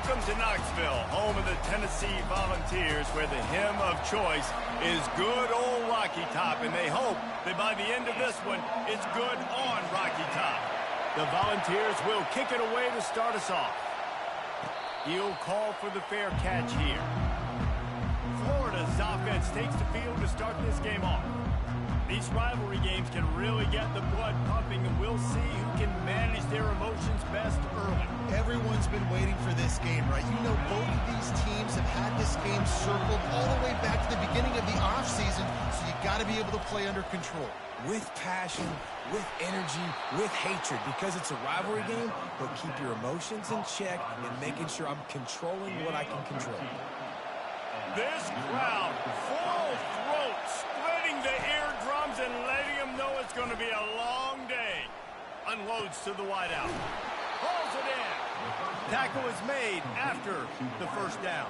Welcome to Knoxville, home of the Tennessee Volunteers, where the hymn of choice is good old Rocky Top, and they hope that by the end of this one, it's good on Rocky Top. The Volunteers will kick it away to start us off. He'll call for the fair catch here. Florida's offense takes the field to start this game off. These rivalry games can really get the blood pumping, and we'll see who can manage their emotions best early. Everyone's been waiting for this game, right? You know, both of these teams have had this game circled all the way back to the beginning of the offseason, so you got to be able to play under control. With passion, with energy, with hatred, because it's a rivalry game, but keep your emotions in check and making sure I'm controlling what I can control. This crowd, full throat, splitting the eardrums and letting them know it's going to be a long day. Unloads to the wideout. Pulls it in. Tackle is made after the first down.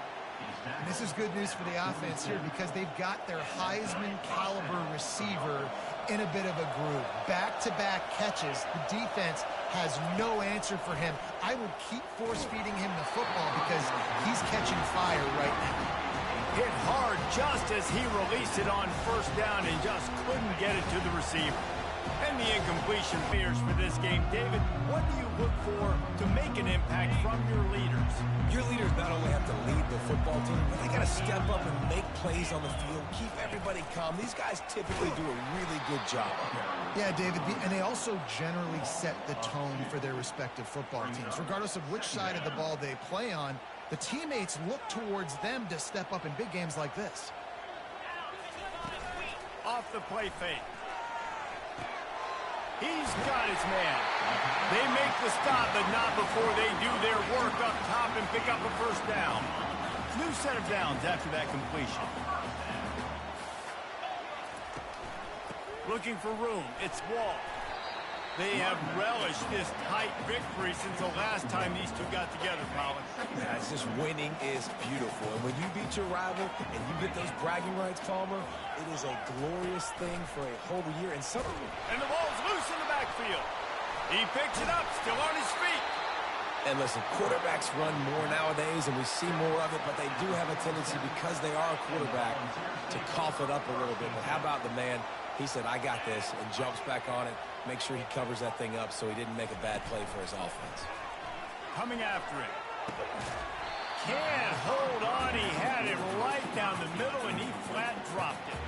And this is good news for the offense here because they've got their Heisman-caliber receiver in a bit of a groove. Back-to-back catches. The defense has no answer for him. I would keep force-feeding him the football because he's catching fire right now. Hit hard just as he released it on first down and just couldn't get it to the receiver. And the incompletion players for this game. David, what do you look for to make an impact from your leaders? Your leaders not only have to lead the football team, but they got to step up and make plays on the field, keep everybody calm. These guys typically do a really good job up here. Yeah, David, and they also generally set the tone for their respective football teams. Regardless of which side of the ball they play on, the teammates look towards them to step up in big games like this. Off the play fake. He's got his man. They make the stop, but not before they do their work up top and pick up a first down. New set of downs after that completion. Looking for room. It's Wall. They have relished this tight victory since the last time these two got together, Colin. Yeah, it's just winning is beautiful. And when you beat your rival and you get those bragging rights, Palmer, it is a glorious thing for a whole year. And the ball's loose in the backfield. He picks it up, still on his feet. And listen, quarterbacks run more nowadays, and we see more of it, but they do have a tendency, because they are a quarterback, to cough it up a little bit. But how about the man? He said, I got this, and jumps back on it, make sure he covers that thing up so he didn't make a bad play for his offense. Coming after it. Can't hold on. He had it right down the middle, and he flat dropped it.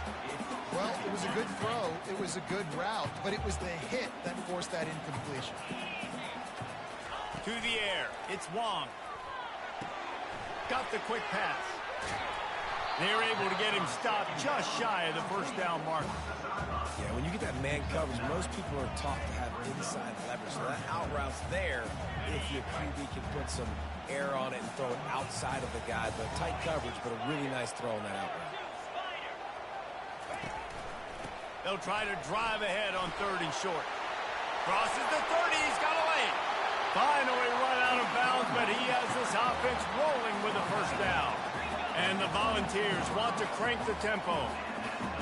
Well, it was a good throw. It was a good route, but it was the hit that forced that incompletion. To the air. It's Wong. Got the quick pass. They're able to get him stopped just shy of the first down marker. Yeah, when you get that man coverage, most people are taught to have inside leverage. So that out route's there if your QB can put some air on it and throw it outside of the guy. But tight coverage, but a really nice throw on that out route. They'll try to drive ahead on 3rd and short. Crosses the 30. He's got a lane. Finally run out of bounds, but he has this offense rolling with a first down. And the Volunteers want to crank the tempo.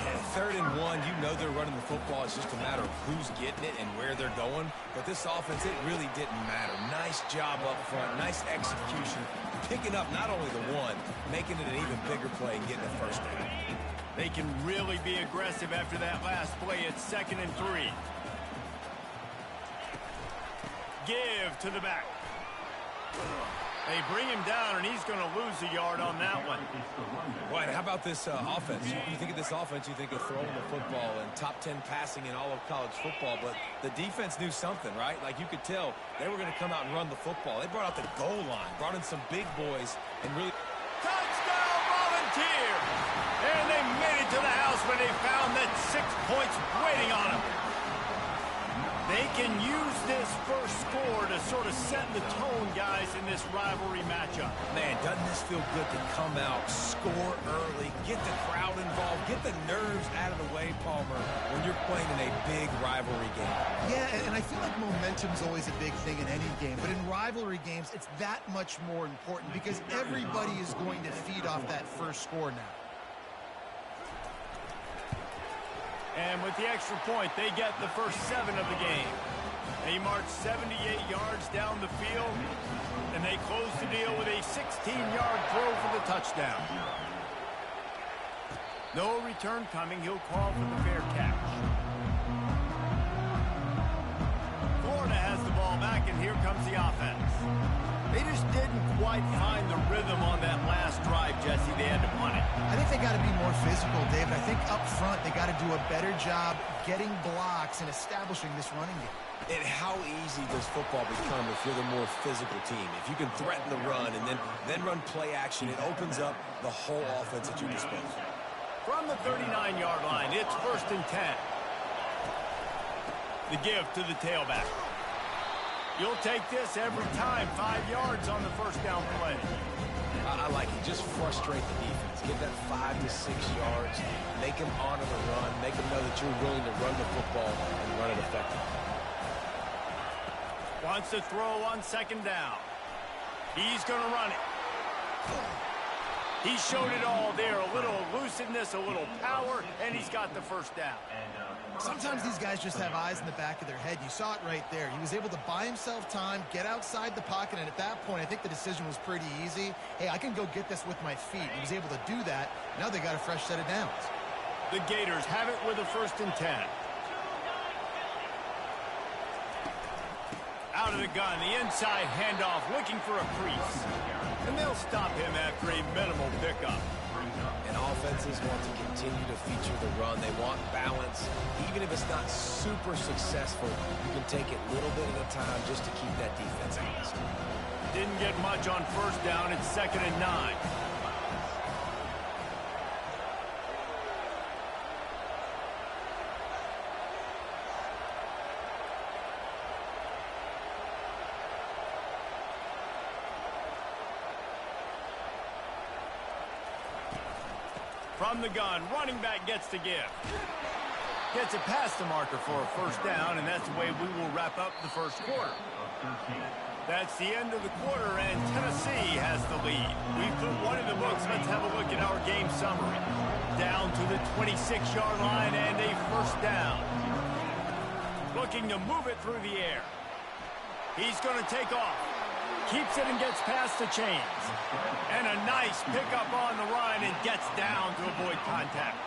Yeah, 3rd and 1, you know they're running the football. It's just a matter of who's getting it and where they're going. But this offense, it really didn't matter. Nice job up front, nice execution. Picking up not only the one, making it an even bigger play and getting the first down. They can really be aggressive after that last play. It's 2nd and 3. Give to the back. They bring him down, and he's going to lose a yard on that one. Well, how about this offense? You think of this offense, you think of throwing the football and top 10 passing in all of college football, but the defense knew something, right? Like you could tell they were going to come out and run the football. They brought out the goal line, brought in some big boys, and really... Touchdown, Volunteers! And they made it to the house when they found that 6 points waiting on them. They can use this first score to sort of set the tone, guys, in this rivalry matchup. Man, doesn't this feel good to come out, score early, get the crowd involved, get the nerves out of the way, Palmer, when you're playing in a big rivalry game? Yeah, and I feel like momentum's always a big thing in any game, but in rivalry games, it's that much more important because everybody is going to feed off that first score now. And with the extra point, they get the first 7 of the game. They march 78 yards down the field, and they close the deal with a 16-yard throw for the touchdown. No return coming. He'll call for the fair catch. Florida has the ball back, and here comes the offense. They just didn't quite find the rhythm on that last drive, Jesse. They had to punt it. I think they got to be more physical, David. I think up front they got to do a better job getting blocks and establishing this running game. And how easy does football become if you're the more physical team? If you can threaten the run and then run play action, it opens up the whole offense at your disposal. From the 39-yard line, it's 1st and 10. The give to the tailback. You'll take this every time. 5 yards on the first down play. I like it. Just frustrate the defense. Get that 5 to 6 yards. Make them honor the run. Make them know that you're willing to run the football and run it effectively. Wants to throw on 2nd down. He's going to run it. He showed it all there. A little elusiveness, a little power, and he's got the first down. Sometimes these guys just have eyes in the back of their head. You saw it right there. He was able to buy himself time, get outside the pocket, and at that point, I think the decision was pretty easy. Hey, I can go get this with my feet. He was able to do that. Now they got a fresh set of downs. The Gators have it with a 1st and 10. Out of the gun, the inside handoff, looking for a crease. And they'll stop him after a minimal pickup. And offenses want to continue to feature the run. They want balance. Even if it's not super successful, you can take it little bit at a time just to keep that defense honest. Didn't get much on 1st down. It's 2nd and 9. From the gun, running back gets to give. Gets it past the marker for a 1st down, and that's the way we will wrap up the 1st quarter. That's the end of the quarter, and Tennessee has the lead. We've put one in the books. Let's have a look at our game summary. Down to the 26-yard line and a 1st down. Looking to move it through the air. He's going to take off. Keeps it and gets past the chains. And a nice pickup on the run and gets down to avoid contact.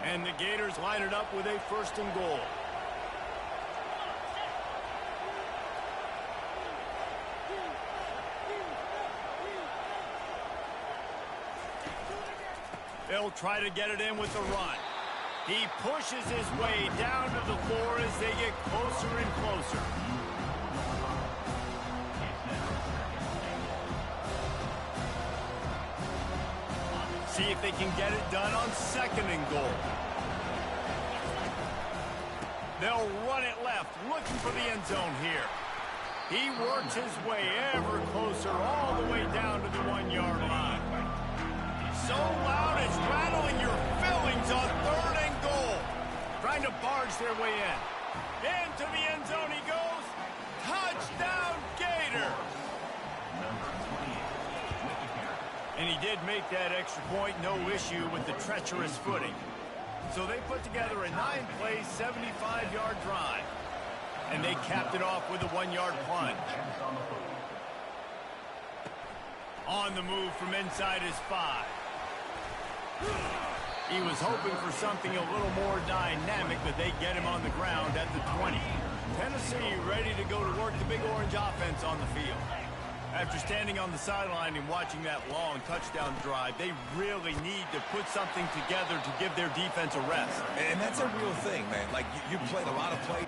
And the Gators line it up with a 1st and goal. They'll try to get it in with the run. He pushes his way down to the floor as they get closer and closer. See if they can get it done on 2nd and goal. They'll run it left, looking for the end zone here. He works his way ever closer, all the way down to the 1-yard line. So loud it's rattling your fillings on 3rd and goal. Trying to barge their way in. Into the end zone he goes. Touchdown, Gator! And he did make that extra point, no issue with the treacherous footing. So they put together a 9-play, 75-yard drive. And they capped it off with a 1-yard plunge. On the move from inside his 5. He was hoping for something a little more dynamic, but they get him on the ground at the 20. Tennessee ready to go to work the Big Orange offense on the field. After standing on the sideline and watching that long touchdown drive, they really need to put something together to give their defense a rest. And that's a real thing, man. Like, you played a lot of plays.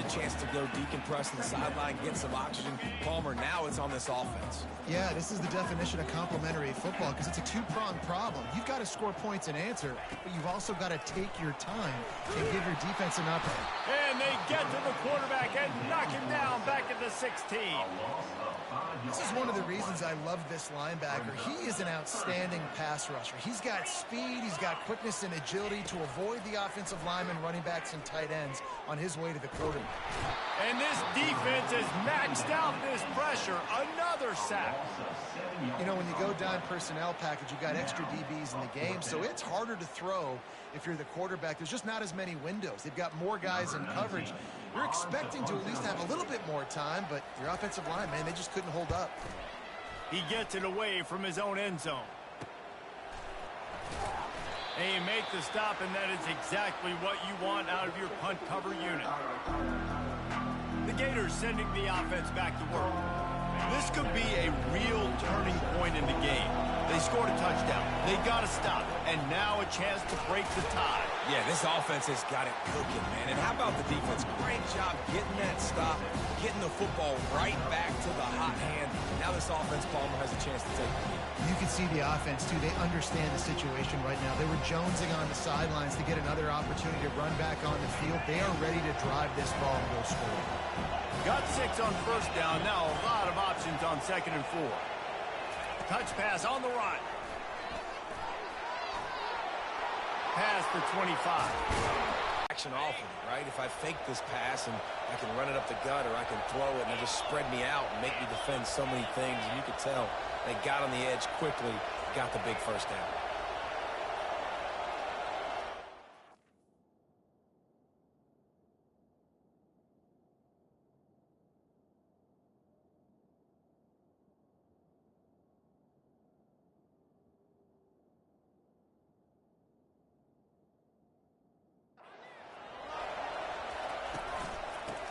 chance to go decompress on the sideline, get some oxygen. Palmer, now it's on this offense. Yeah, this is the definition of complementary football because it's a two-pronged problem. You've got to score points and answer, but you've also got to take your time and give your defense an upper. And they get to the quarterback and knock him down back at the 16. This is one of the reasons I love this linebacker. He is an outstanding pass rusher. He's got speed, he's got quickness and agility to avoid the offensive linemen, running backs, and tight ends on his way to the quarterback. And this defense has maxed out this pressure. Another sack. You know, when you go down personnel package, you've got extra DBs in the game, so it's harder to throw if you're the quarterback. There's just not as many windows. They've got more guys in coverage. You're expecting to at least have a little bit more time, but your offensive line, man, they just couldn't hold up. He gets it away from his own end zone. And you make the stop, and that is exactly what you want out of your punt cover unit. The Gators sending the offense back to work. This could be a real turning point in the game. They scored a touchdown. They got to stop. And now a chance to break the tie. Yeah, this offense has got it cooking, man. And how about the defense? Great job getting that stop, getting the football right back to the hot hand. Now this offense, Palmer, has a chance to take the lead. You can see the offense, too. They understand the situation right now. They were jonesing on the sidelines to get another opportunity to run back on the field. They are ready to drive this ball and go score. Got 6 on first down. Now a lot of options on 2nd and 4. Touch pass on the run. Pass for 25. Action off of it, right? If I fake this pass and I can run it up the gut, or I can throw it and it just spread me out and make me defend so many things. And you could tell they got on the edge quickly, got the big first down.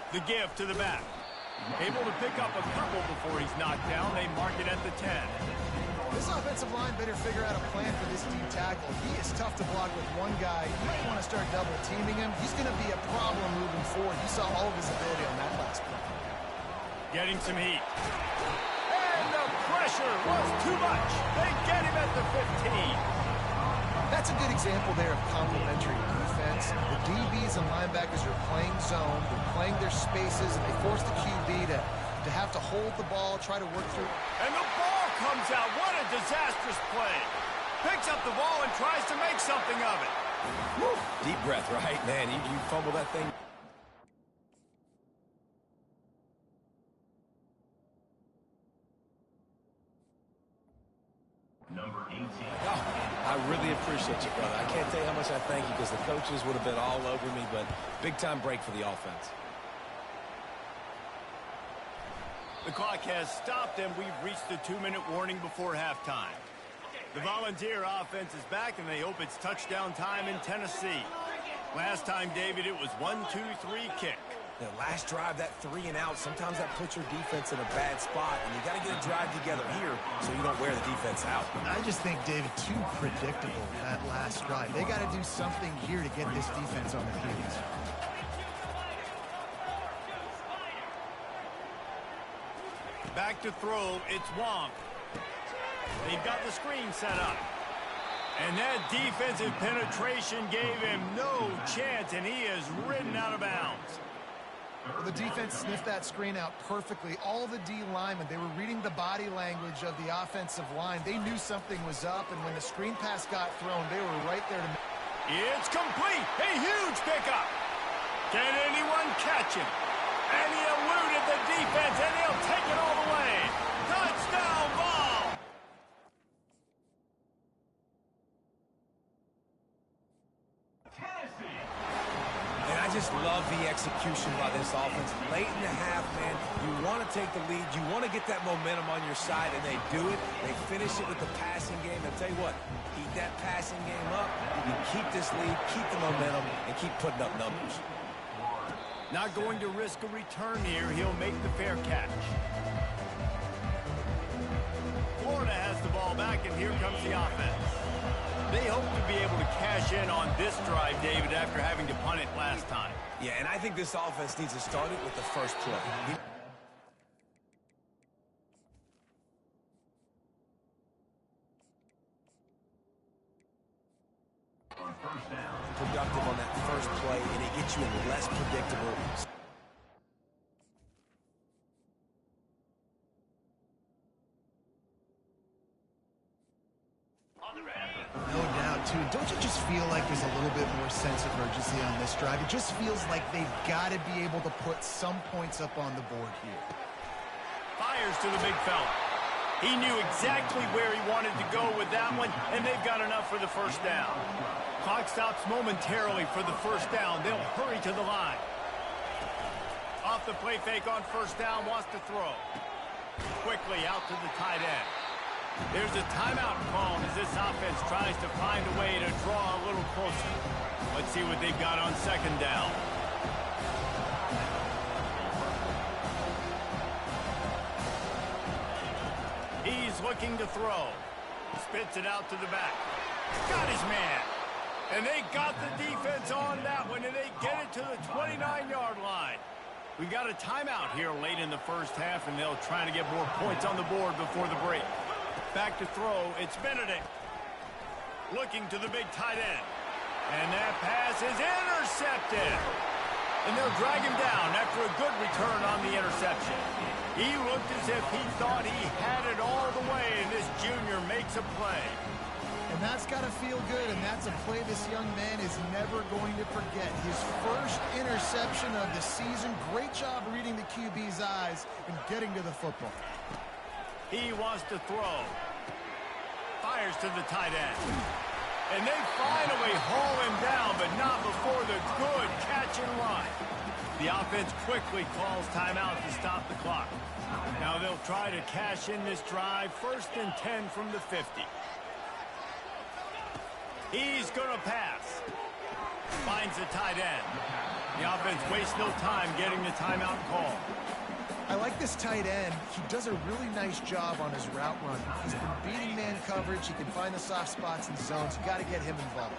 The give to the back. Able to pick up a couple before he's knocked down. They mark it at the 10. This offensive line better figure out a plan for this deep tackle. He is tough to block with one guy. You might want to start double teaming him. He's going to be a problem moving forward. You saw all of his ability on that last play. Getting some heat. And the pressure was too much. They get him at the 15. That's a good example there of complementary defense. The DBs and linebackers are playing zone. They're playing their spaces, and they force the QB to have to hold the ball, try to work through. And the ball comes out. What a disastrous play. Picks up the ball and tries to make something of it. Woo. Deep breath, right? Man, you fumble that thing. Number 18. Oh, I really appreciate you, brother. I can't tell you how much I thank you, because the coaches would have been all over me, but big-time break for the offense. The clock has stopped, and we've reached the 2-minute warning before halftime. The Volunteer offense is back, and they hope it's touchdown time in Tennessee. Last time, David, it was 1-2-3 kick. The last drive, that 3 and out, sometimes that puts your defense in a bad spot, and you got to get a drive together here so you don't wear the defense out. I just think, David, too predictable, that last drive. They got to do something here to get this defense on their heels. Back to throw, it's Wong. They've got the screen set up. And that defensive penetration gave him no chance, and he is ridden out of bounds. Well, the defense sniffed that screen out perfectly. All the D linemen, they were reading the body language of the offensive line. They knew something was up, and when the screen pass got thrown, they were right there to... It's complete. A huge pickup. Can anyone catch him? And he eluded the defense, and he'll take it all the way. Touchdown ball. And I just love the execution by this offense. Late in the half, man, you want to take the lead. You want to get that momentum on your side, and they do it. They finish it with the passing game. And tell you what, keep that passing game up. You can keep this lead, keep the momentum, and keep putting up numbers. Not going to risk a return here. He'll make the fair catch. Florida has the ball back, and here comes the offense. They hope to be able to cash in on this drive, David, after having to punt it last time. Yeah, and I think this offense needs to start it with the first play. Productive on that first play, and it gets you in less predictable. No doubt, too. Don't you just feel like there's a little bit more sense of urgency on this drive? It just feels like they've got to be able to put some points up on the board here. Fires to the big fella. He knew exactly where he wanted to go with that one, and they've got enough for the first down. Clock stops momentarily for the first down. They'll hurry to the line. Off the play fake on first down, wants to throw. Quickly out to the tight end. There's a timeout called as this offense tries to find a way to draw a little closer. Let's see what they've got on second down. He's looking to throw. Spits it out to the back. Got his man. And they got the defense on that one, and they get it to the 29-yard line. We've got a timeout here late in the first half, and they'll try to get more points on the board before the break. Back to throw, it's Benedict. Looking to the big tight end. And that pass is intercepted. And they'll drag him down after a good return on the interception. He looked as if he thought he had it all the way, and this junior makes a play. And that's got to feel good, and that's a play this young man is never going to forget. His first interception of the season. Great job reading the QB's eyes and getting to the football. He wants to throw. Fires to the tight end. And they finally haul him down, but not before the good catch and run. The offense quickly calls timeout to stop the clock. Now they'll try to cash in this drive. 1st and 10 from the 50. He's going to pass. Finds the tight end. The offense wastes no time getting the timeout call. I like this tight end. He does a really nice job on his route run. He's been beating man coverage. He can find the soft spots and zones. You got to get him involved.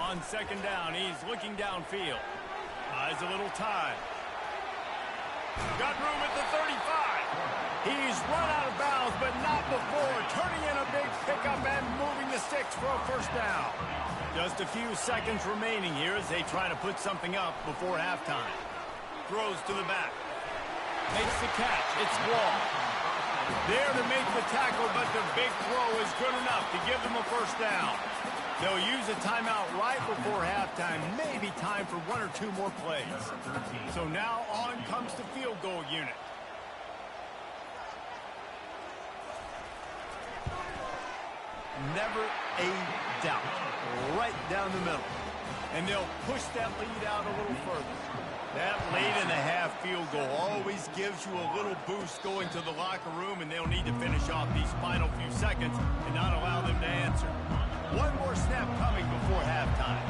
On second down, he's looking downfield. Buys a little time. Got room at the 35. He's run out of bounds, but not before turning in a big pickup and moving the sticks for a first down. Just a few seconds remaining here as they try to put something up before halftime. Throws to the back. Makes the catch. It's Wall. There to make the tackle, but the big throw is good enough to give them a first down. They'll use a timeout right before halftime. Maybe time for 1 or 2 more plays. So now on comes the field goal unit. Never a doubt. Right down the middle. And they'll push that lead out a little further. That late-in-the-half field goal always gives you a little boost going to the locker room, and they'll need to finish off these final few seconds and not allow them to answer. One more snap coming before halftime.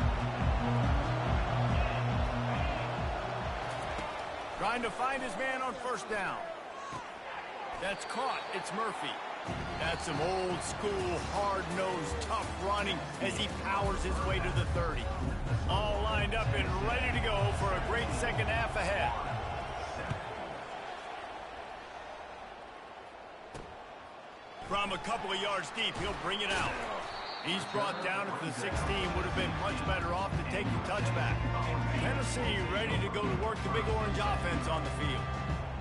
Trying to find his man on first down. That's caught. It's Murphy. That's some old-school, hard-nosed, tough running as he powers his way to the 30. All lined up and ready to go for a great second half ahead. From a couple of yards deep, he'll bring it out. He's brought down at the 16. Would have been much better off to take the touchback. Tennessee ready to go to work the Big Orange offense on the field.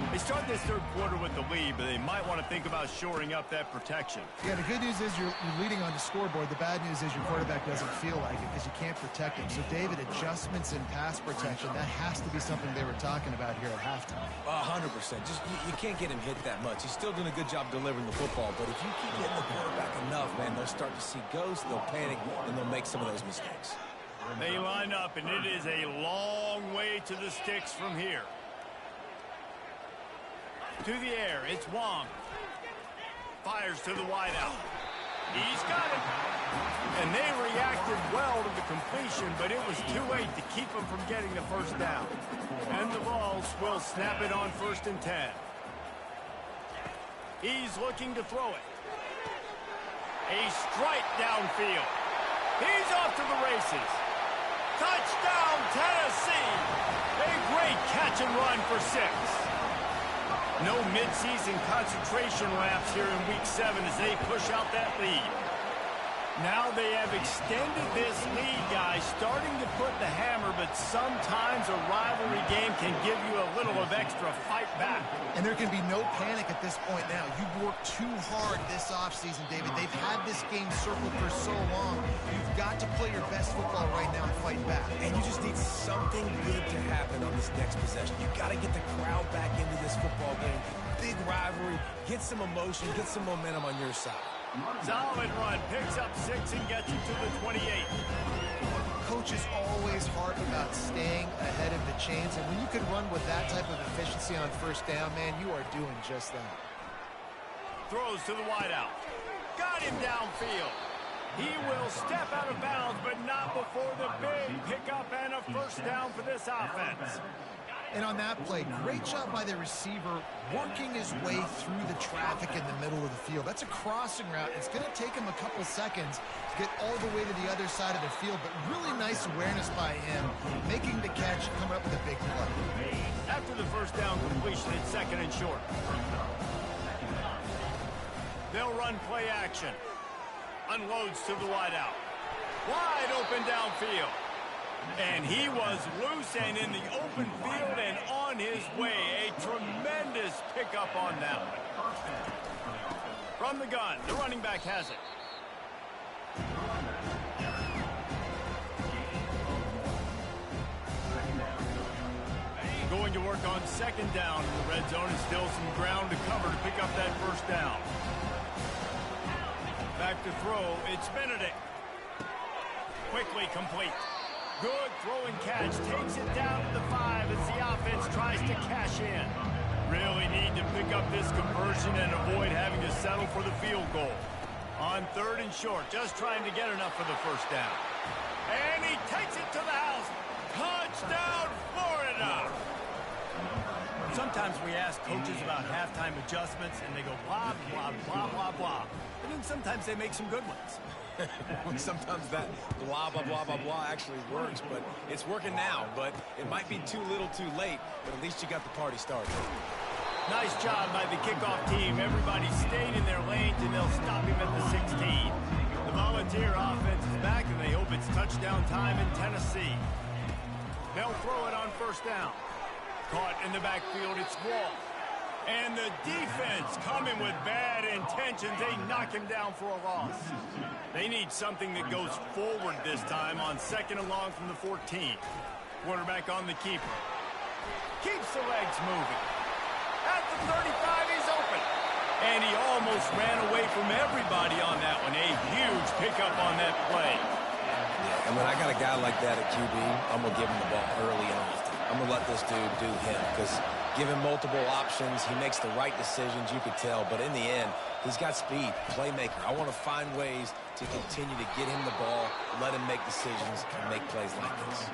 They start this third quarter with the lead, but they might want to think about shoring up that protection. Yeah, the good news is you're leading on the scoreboard. The bad news is your quarterback doesn't feel like it because you can't protect him. So, David, adjustments in pass protection, that has to be something they were talking about here at halftime. 100%. Just you can't get him hit that much. He's still doing a good job delivering the football, but if you keep hitting the quarterback enough, man, they'll start to see ghosts, they'll panic, and they'll make some of those mistakes. They line up, and it is a long way to the sticks from here. To the air, it's Wong. Fires to the wideout. He's got it. And they reacted well to the completion, but it was too late to keep them from getting the first down. And the Vols will snap it on 1st and 10. He's looking to throw it. A strike downfield. He's off to the races. Touchdown, Tennessee. A great catch and run for 6. No midseason concentration laps here in Week 7 as they push out that lead. Now they have extended this lead, guys, starting to put the hammer, but sometimes a rivalry game can give you a little of extra fight back. And there can be no panic at this point now. You've worked too hard this offseason, David. They've had this game circled for so long. You've got to play your best football right now and fight back. And you just need something good to happen on this next possession. You've got to get the crowd back into this football game. Big rivalry, get some emotion, get some momentum on your side. Solid run, picks up 6 and gets you to the 28. Coaches always harp about staying ahead of the chains, and when you can run with that type of efficiency on first down, man, you are doing just that. Throws to the wideout. Got him downfield. He will step out of bounds, but not before the big pickup and a first down for this offense. And on that play, great job by the receiver working his way through the traffic in the middle of the field. That's a crossing route. It's going to take him a couple seconds to get all the way to the other side of the field, but really nice awareness by him, making the catch, coming up with a big play. After the first down completion, it's 2nd and short. They'll run play action. Unloads to the wideout. Wide open downfield. And he was loose and in the open field and on his way. A tremendous pickup on that one. From the gun, the running back has it. Going to work on 2nd down in the red zone, and still some ground to cover to pick up that first down. Back to throw, it's Benedict. Quickly complete. Good throwing catch, takes it down to the 5 as the offense tries to cash in. Really need to pick up this conversion and avoid having to settle for the field goal. On 3rd and short, just trying to get enough for the first down. And he takes it to the house. Touchdown, Florida! Sometimes we ask coaches about halftime adjustments, and they go blah, blah, blah, blah, blah. And then sometimes they make some good ones. Sometimes that blah, blah, blah, blah, blah actually works, but it's working now. But it might be too little too late, but at least you got the party started. Nice job by the kickoff team. Everybody stayed in their lanes, and they'll stop him at the 16. The Volunteer offense is back, and they hope it's touchdown time in Tennessee. They'll throw it on first down. Caught in the backfield, it's Wall. And the defense coming with bad intentions. They knock him down for a loss. They need something that goes forward this time on 2nd and long from the 14. Quarterback on the keeper. Keeps the legs moving. At the 35, he's open. And he almost ran away from everybody on that one. A huge pickup on that play. Yeah, and when I got a guy like that at QB, I'm going to give him the ball early and often. I'm going to let this dude do him because give him multiple options. He makes the right decisions, you could tell. But in the end, he's got speed, playmaker. I want to find ways to continue to get him the ball, let him make decisions, and make plays like this.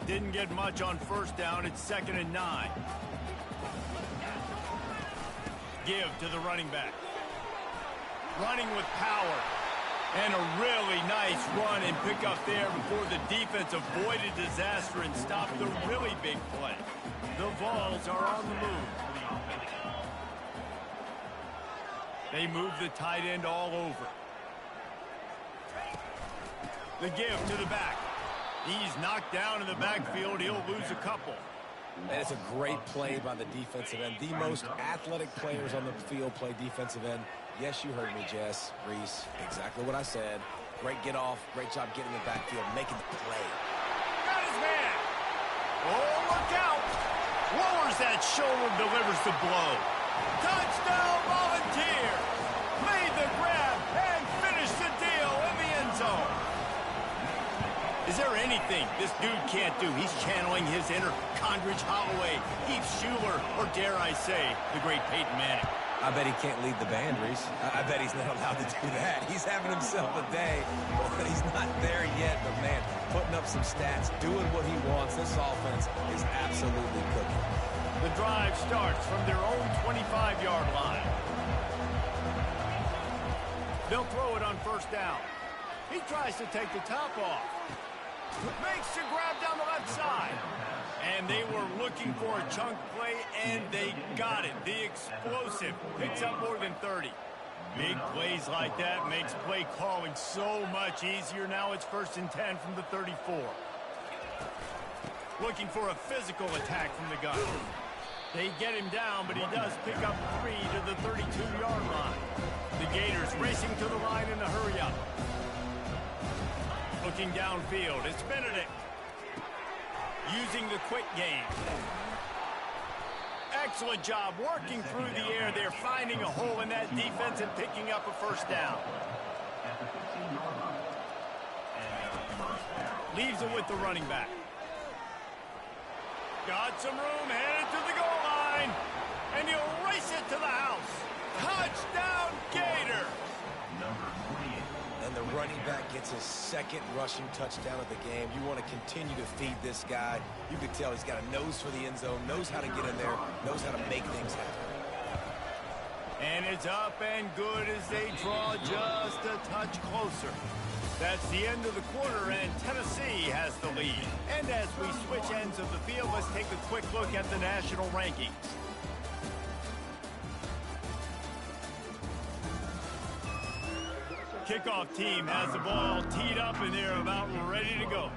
Didn't get much on first down. It's 2nd and 9. Give to the running back. Running with power. And a really nice run and pick up there before the defense avoided disaster and stopped the really big play. The Vols are on the move. They move the tight end all over. The give to the back. He's knocked down in the backfield. He'll lose a couple. And it's a great play by the defensive end. The most athletic players on the field play defensive end. Yes, you heard me, Jess, Reese. Exactly what I said. Great get off. Great job getting in the backfield, making the play. Got his man. Oh, look out. Lowers that shoulder, delivers the blow. Touchdown, Volunteer. Made the grab and finished the deal in the end zone. Is there anything this dude can't do? He's channeling his inner Condridge Holloway, Heath Schuler, or dare I say, the great Peyton Manning. I bet he can't lead the band, Reese. I bet he's not allowed to do that. He's having himself a day, but he's not there yet. But, man, putting up some stats, doing what he wants. This offense is absolutely cooking. The drive starts from their own 25-yard line. They'll throw it on first down. He tries to take the top off. Makes the grab down the left side. And they were looking for a chunk play, and they got it. The explosive picks up more than 30. Big plays like that makes play calling so much easier. Now it's 1st and 10 from the 34. Looking for a physical attack from the gun. They get him down, but he does pick up 3 to the 32-yard line. The Gators racing to the line in a hurry-up. Looking downfield, it's Benedict. Using the quick game. Excellent job working through the air there, finding a hole in that defense and picking up a first down. Leaves it with the running back. Got some room, headed to the goal line. And he'll race it to the house. Touchdown, Gator! And the running back gets his 2nd rushing touchdown of the game. You want to continue to feed this guy. You can tell he's got a nose for the end zone, knows how to get in there, knows how to make things happen. And it's up and good as they draw just a touch closer. That's the end of the quarter, and Tennessee has the lead. And as we switch ends of the field, let's take a quick look at the national rankings. Kickoff team has the ball teed up, and they're about ready to go.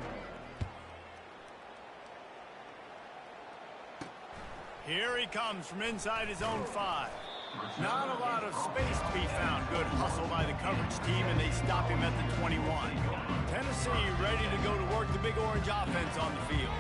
Here he comes from inside his own 5. Not a lot of space to be found. Good hustle by the coverage team, and they stop him at the 21. Tennessee ready to go to work the Big Orange offense on the field.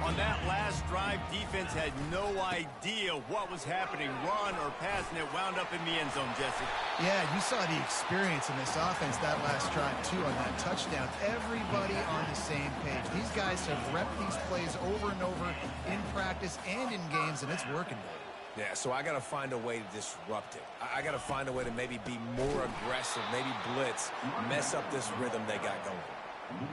On that last drive, defense had no idea what was happening, run or pass, and it wound up in the end zone, Jesse. Yeah, you saw the experience in this offense that last drive, too, on that touchdown. Everybody on the same page. These guys have repped these plays over and over in practice and in games, and it's working. Yeah, so I got to find a way to disrupt it. I got to find a way to maybe be more aggressive, maybe blitz, mess up this rhythm they got going.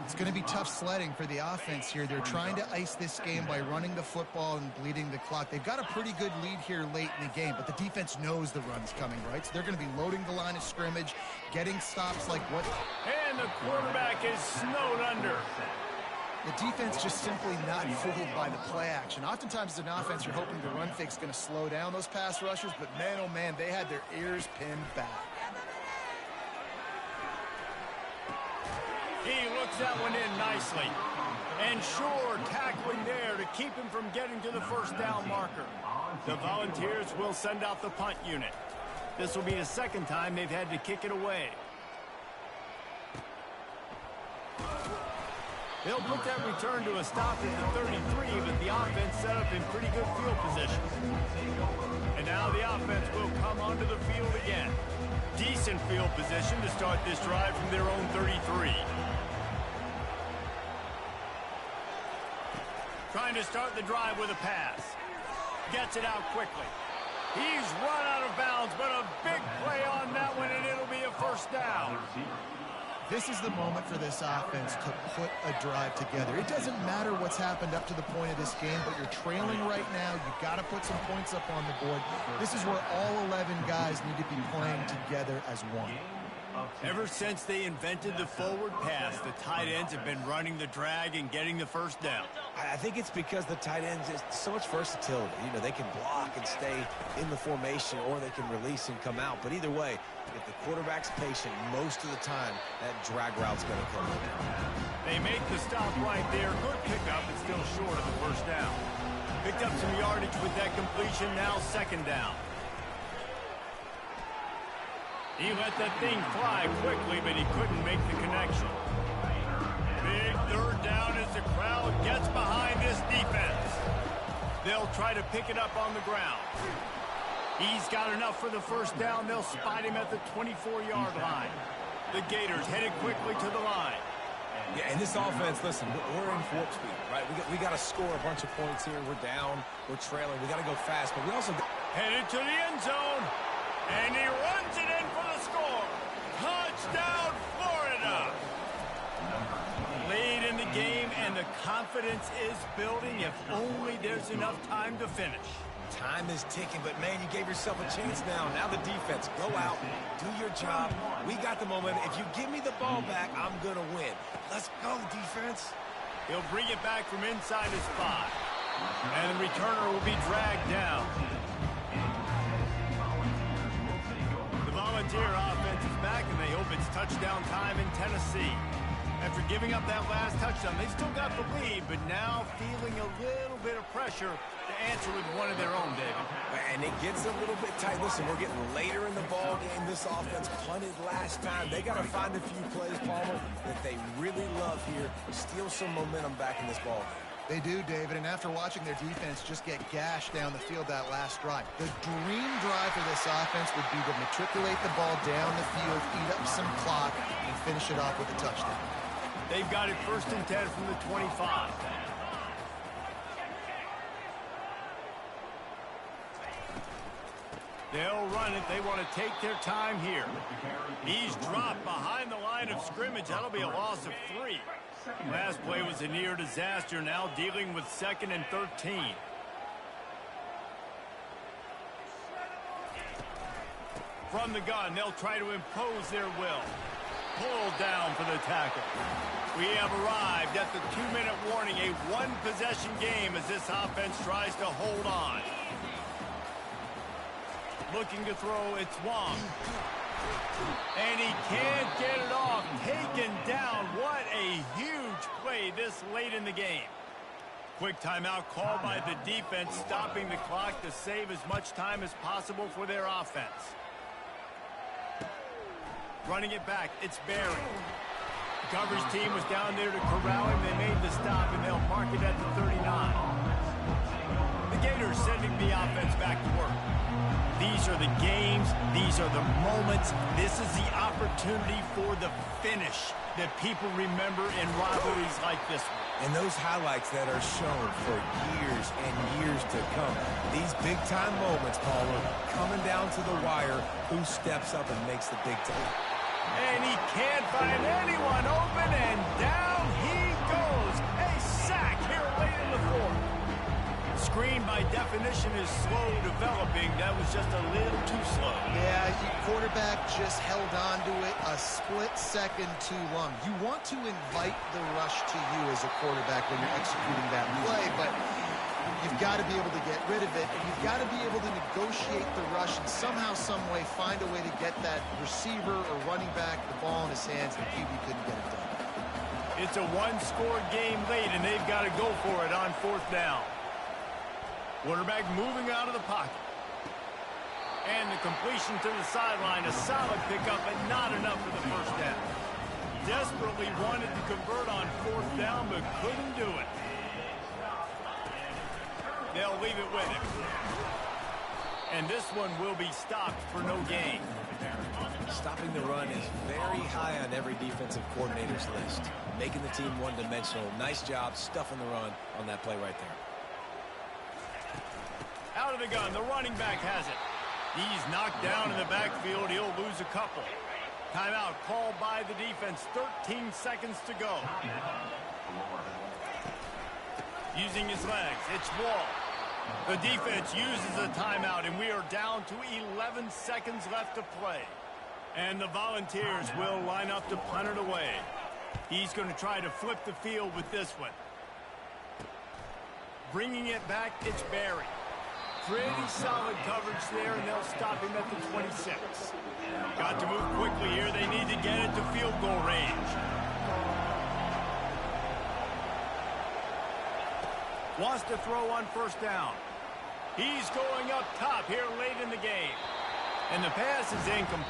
It's going to be tough sledding for the offense here. They're trying to ice this game by running the football and bleeding the clock. They've got a pretty good lead here late in the game, but the defense knows the run's coming, right? So they're going to be loading the line of scrimmage, getting stops like what... And the quarterback is snowed under. The defense just simply not fooled by the play action. Oftentimes as an offense, you're hoping the run fake's going to slow down those pass rushers, but man, oh man, they had their ears pinned back. He looks that one in nicely. And sure, tackling there to keep him from getting to the first down marker. The Volunteers will send out the punt unit. This will be the 2nd time they've had to kick it away. They'll put that return to a stop at the 33, but the offense set up in pretty good field position. And now the offense will come onto the field again. Decent field position to start this drive from their own 33. Trying to start the drive with a pass. Gets it out quickly. He's run out of bounds, but a big play on that one, and it'll be a first down. This is the moment for this offense to put a drive together. It doesn't matter what's happened up to the point of this game, but you're trailing right now. You've got to put some points up on the board. This is where all 11 guys need to be playing together as one. Ever since they invented the forward pass, the tight ends have been running the drag and getting the first down. I think it's because the tight ends is so much versatility. You know, they can block and stay in the formation, or they can release and come out. But either way, if the quarterback's patient, most of the time, that drag route's going to come in. They make the stop right there. Good pickup, but still short of the first down. Picked up some yardage with that completion, now 2nd down. He let that thing fly quickly, but he couldn't make the connection. Big 3rd down as the crowd gets behind this defense. They'll try to pick it up on the ground. He's got enough for the first down. They'll spot him at the 24-yard line. The Gators headed quickly to the line. Yeah, and this offense, listen, we're in warp speed, right? We got to score a bunch of points here. We're down. We're trailing. We got to go fast, but we also... Headed to the end zone. And he runs it in for the score. Touchdown, Florida. Lead in the game, and the confidence is building if only there's enough time to finish. Time is ticking, but, man, you gave yourself a chance now. Now the defense, go out, do your job. We got the moment. If you give me the ball back, I'm going to win. Let's go, defense. He'll bring it back from inside his 5. And the returner will be dragged down. The Volunteer offense is back, and they hope it's touchdown time in Tennessee. After giving up that last touchdown, they still got the lead, but now feeling a little bit of pressure to answer with one of their own, David. And it gets a little bit tight. Listen, we're getting later in the ball game. This offense punted last time. They got to find a few plays, Palmer, that they really love here. Steal some momentum back in this ball game. They do, David, and after watching their defense just get gashed down the field that last drive, the dream drive for this offense would be to matriculate the ball down the field, eat up some clock, and finish it off with a touchdown. They've got it 1st and 10 from the 25. They'll run it. They want to take their time here. He's dropped behind the line of scrimmage. That'll be a loss of 3. Last play was a near disaster. Now dealing with 2nd and 13. From the gun, they'll try to impose their will. Pulled down for the tackle. We have arrived at the 2-minute warning, a one-possession game as this offense tries to hold on. Looking to throw, it's Wong. And he can't get it off. Taken down. What a huge play this late in the game. Quick timeout called by the defense, stopping the clock to save as much time as possible for their offense. Running it back, it's Barry. The coverage team was down there to corral him. They made the stop, and they'll mark it at the 39. The Gators sending the offense back to work. These are the games. These are the moments. This is the opportunity for the finish that people remember in rivalries like this one. And those highlights that are shown for years and years to come. These big-time moments, Paula, coming down to the wire. Who steps up and makes the big time? And he can't find anyone open, and down he goes. A sack here late in the 4th. Screen, by definition, is slow developing. That was just a little too slow. Yeah, quarterback just held on to it a split second too long. You want to invite the rush to you as a quarterback when you're executing that play, but you've got to be able to get rid of it, and you've got to be able to negotiate the rush and somehow, some way, find a way to get that receiver or running back the ball in his hands, and the QB couldn't get it done. It's a one-score game late, and they've got to go for it on 4th down. Quarterback moving out of the pocket. And the completion to the sideline, a solid pickup, but not enough for the 1st down. Desperately wanted to convert on 4th down, but couldn't do it. They'll leave it with him. And this one will be stopped for no gain. Stopping the run is very high on every defensive coordinator's list. Making the team one-dimensional. Nice job stuffing the run on that play right there. Out of the gun, the running back has it. He's knocked down in the backfield. He'll lose a couple. Timeout called by the defense. 13 seconds to go. Using his legs, it's Wall. The defense uses a timeout, and we are down to 11 seconds left to play. And the Volunteers will line up to punt it away. He's going to try to flip the field with this one. Bringing it back, it's Barry. Pretty solid coverage there, and they'll stop him at the 26. Got to move quickly here. They need to get it to field goal range. Wants to throw on 1st down. He's going up top here late in the game. And the pass is incomplete.